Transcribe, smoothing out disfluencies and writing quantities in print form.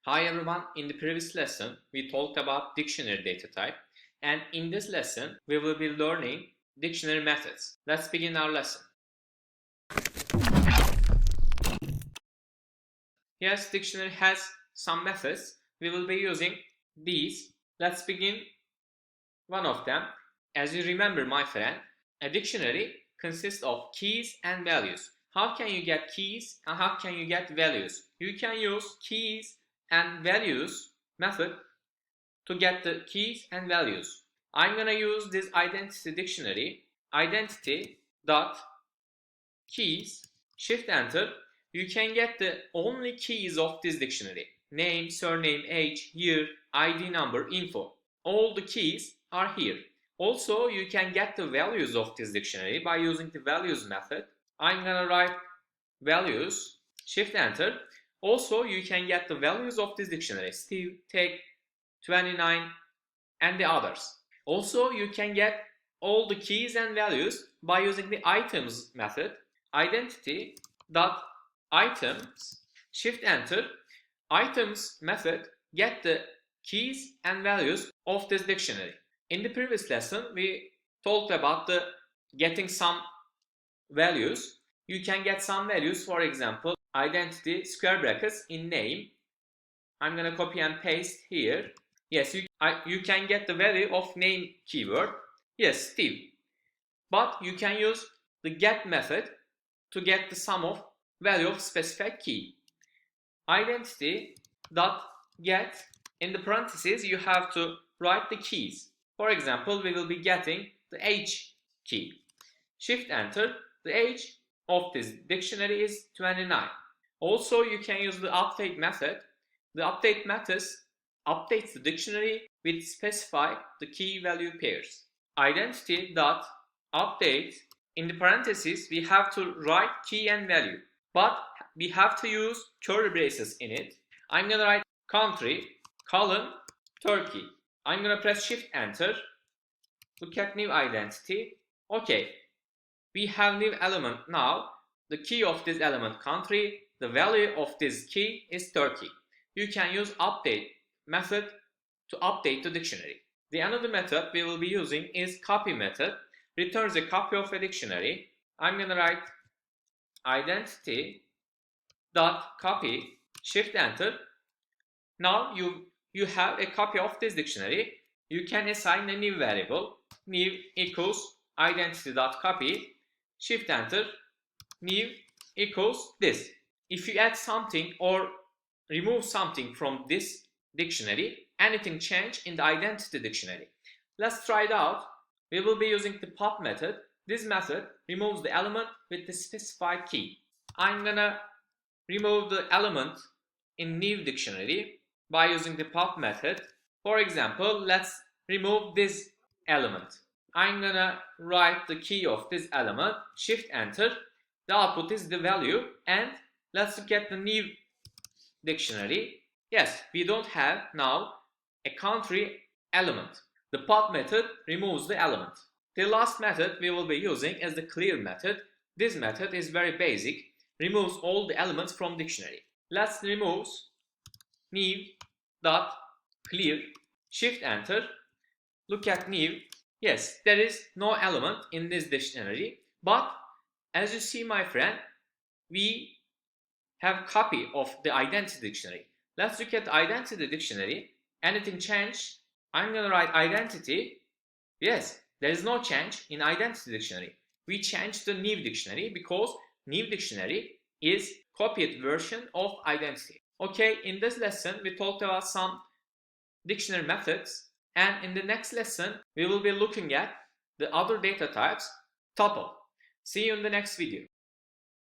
Hi everyone, in the previous lesson we talked about dictionary data type, and in this lesson we will be learning dictionary methods. Let's begin our lesson. Yes, dictionary has some methods. We will be using these. Let's begin one of them. As you remember, my friend, a dictionary consists of keys and values. How can you get keys and how can you get values? You can use keys and values method to get the keys and values. I'm gonna use this identity dictionary, identity dot keys, shift enter. You can get the only keys of this dictionary: name, surname, age, year, ID number, info. All the keys are here. Also, you can get the values of this dictionary by using the values method. I'm gonna write values, shift enter. Also, you can get the values of this dictionary: Steve, take 29, and the others. Also, you can get all the keys and values by using the items method. Identity dot items, shift enter. Items method get the keys and values of this dictionary. In the previous lesson we talked about the getting some values. You can get some values, for example, identity square brackets in name. I'm gonna copy and paste here. Yes, you can get the value of name keyword. Yes, Steve. But you can use the get method to get the sum of value of specified key. Identity dot get, in the parentheses you have to write the keys. For example, we will be getting the age key. Shift enter. The age of this dictionary is 29. Also, you can use the update method. The update method updates the dictionary with specify the key value pairs. Identity dot update, in the parentheses we have to write key and value, but we have to use curly braces in it. I'm gonna write country colon Turkey. I'm gonna press shift enter. Look at new identity. Okay, we have new element now. The key of this element country, the value of this key is Turkey. You can use update method to update the dictionary. The another method we will be using is copy method. Returns a copy of a dictionary. I'm gonna write identity dot copy, shift enter. Now you have a copy of this dictionary. You can assign a new variable. New equals identity dot copy, shift enter. New equals this. If you add something or remove something from this dictionary, anything change in the identity dictionary. Let's try it out. We will be using the pop method. This method removes the element with the specified key. I'm gonna remove the element in new dictionary by using the pop method. For example, let's remove this element. I'm gonna write the key of this element, shift enter. The output is the value, and let's look at the new dictionary. Yes, we don't have now a country element. The pop method removes the element. The last method we will be using is the clear method. This method is very basic, removes all the elements from dictionary. Let's remove new dot clear, shift enter. Look at new. Yes, there is no element in this dictionary, but as you see, my friend, we have copy of the identity dictionary. Let's look at the identity dictionary. Anything change? I'm gonna write identity. Yes, there is no change in identity dictionary. We changed the new dictionary because new dictionary is copied version of identity. Okay, in this lesson we talked about some dictionary methods, and in the next lesson we will be looking at the other data types, tuple. See you in the next video.